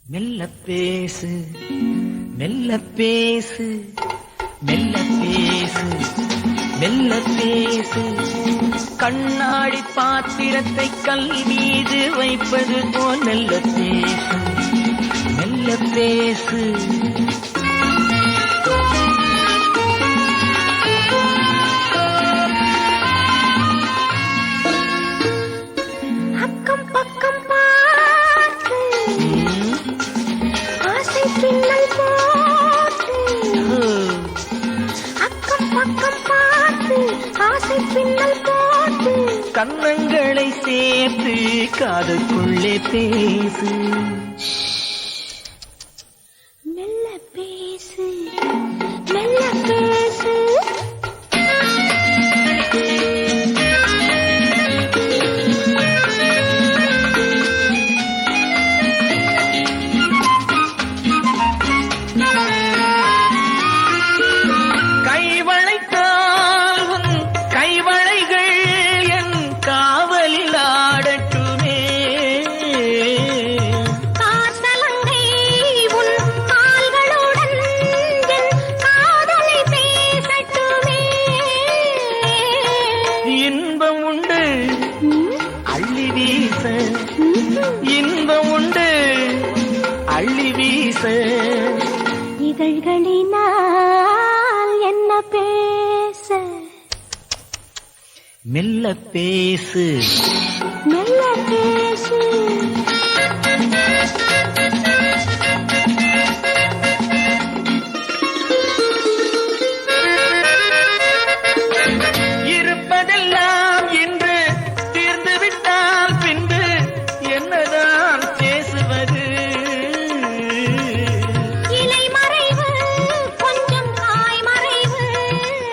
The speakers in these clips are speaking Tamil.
மெல்ல பேசு மெல்ல பேசு மெல்ல பேசு மெல்ல பேசு கண்ணாடி பாத்திரத்தை கல் மீது வைப்பது போல் மெல்ல பேசு மெல்ல பேசு அக்கம் பக்கம் பார்த்து ஆசை பின்னல் போட்டு அக்கம் பக்கம் பார்த்து ஆசை பின்னல் போட்டு கன்னங்களை சேர்த்து காதுக்குள்ளே பேசு மெல்ல பேசு மெல்ல பேசு கைவளைத்தால் உன் கைவளைகள் என் காவலில் ஆடட்டுமே காசலங்கை உன் கால்களுடன் என் காதலை பேசட்டுமே இன்பம் உண்டு அள்ளி வீச இன்பம் உண்டு அள்ளி வீச இதழ்களினால் என்ன பேச மெல்ல பேசு மெல்ல பேசு இருப்பதெல்லாம் இன்று தீர்ந்துவிட்டால் பின்பு என்னதான் பேசுவது இலை மறைவு கொஞ்சம் காய் மறைவு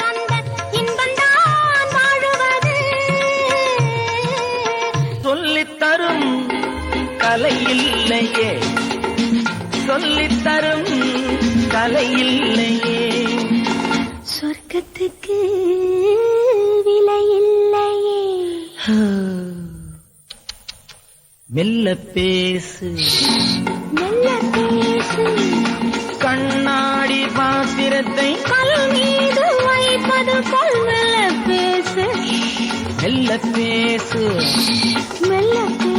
அந்த இன்பந்தான் வாழுவது சொல்லித்தரும் கலை இல்லையே சொல்லித்தரும் கலை இல்லையே சொர்க்கத்துக்கு விலை இல்லையே மெல்ல பேசு மெல்ல பேசு கண்ணாடி பாத்திரத்தை கல் மீது வைப்பது போல் மெல்ல பேசு மெல்ல பேசு மெல்ல பேசு